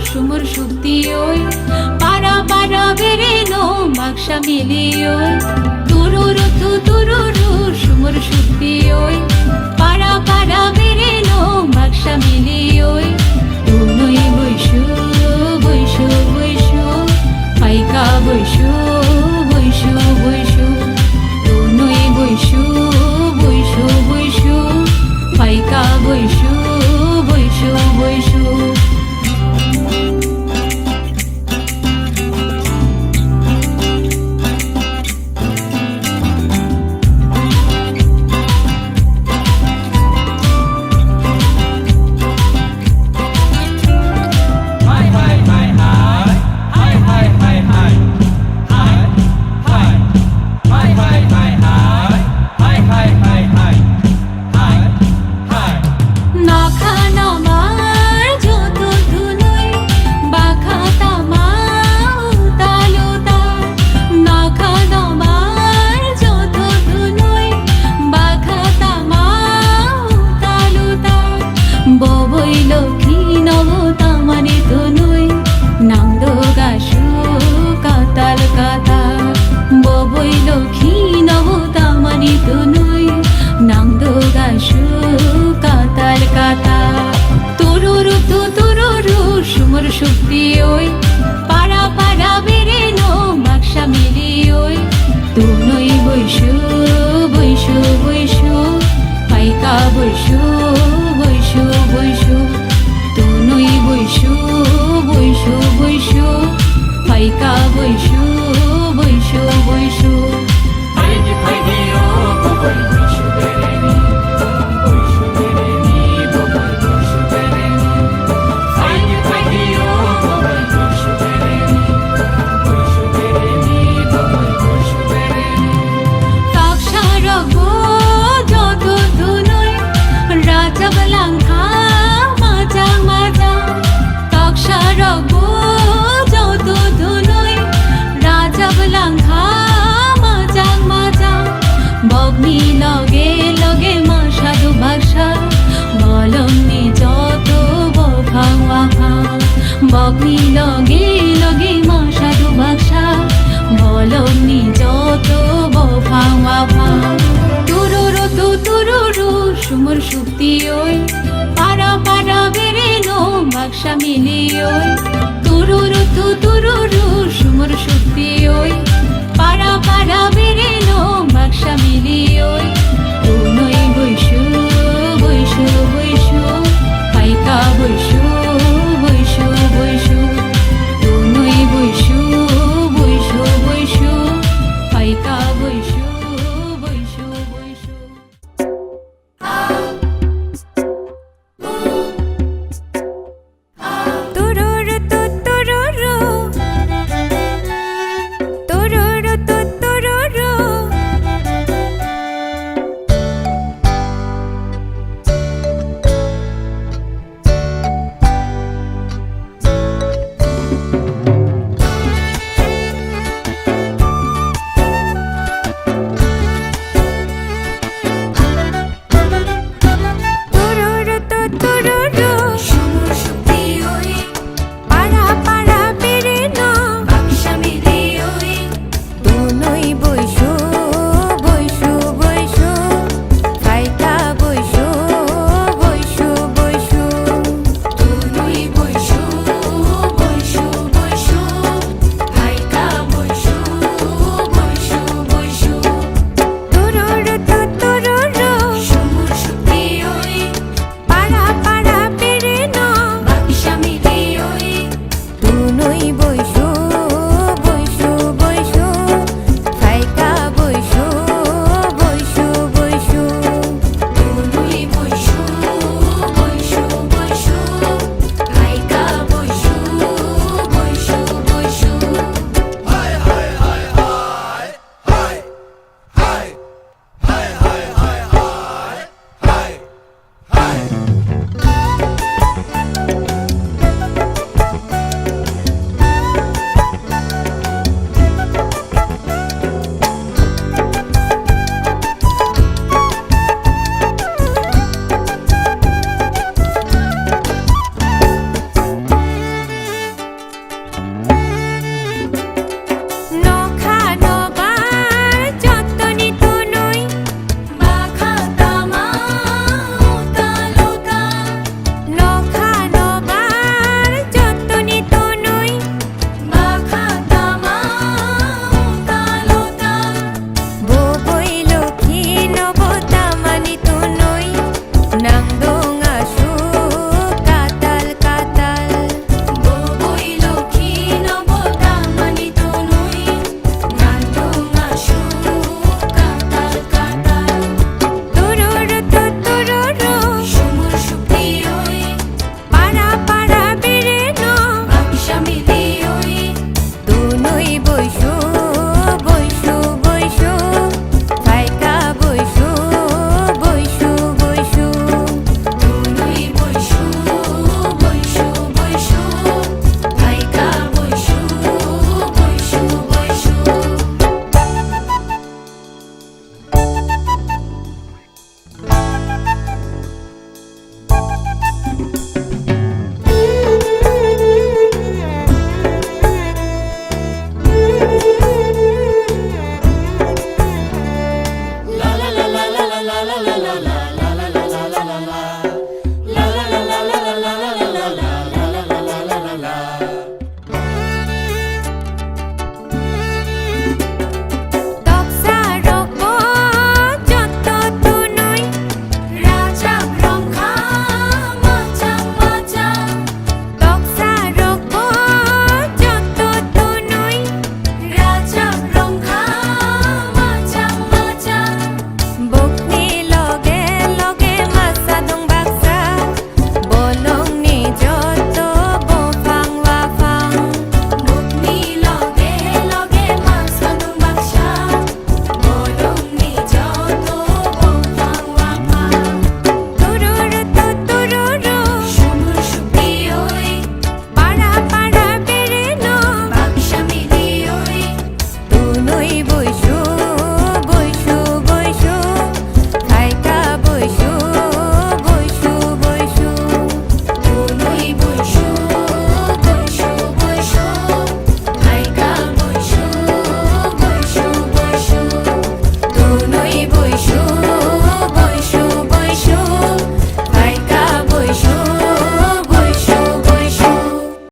সুমর শক্তি ওই পারা পারা বেরেনো বাক্সা মিলি ওই তুরুরু তুরুরু সুমর শক্তি ওই পারা পারা বেরেনো বাক্সা মিলি ওই তুই বৈশু বৈশু বৈশু পাইকা বৈশু বৈশু বৈশু তুই বৈশু বৈশু বৈশু পাইকা বৈশু বৈশু বৈশু সুমর শক্তি ওই পারা পারা বেরেনো বাক্সা মিলি ওই তুই বৈশু বৈশু বৈশু পাইকা বৈশু বৈশু বৈশু তুই বৈশু বৈশু বৈশু পাইকা বৈশু বৈশু বৈশু লগে লগে মা সাধু ভাষা বলনি যত বভাঙা বগ্নি লগে লগে মা সাধু ভাষা বলনি যত বভাঙা তুরুরু তুরুরু সুমর শক্তি ওই পারা পারা বেরেনো বাক্সা মিলি ওই তুরুরু তুরুরু সুমর শক্তি ওই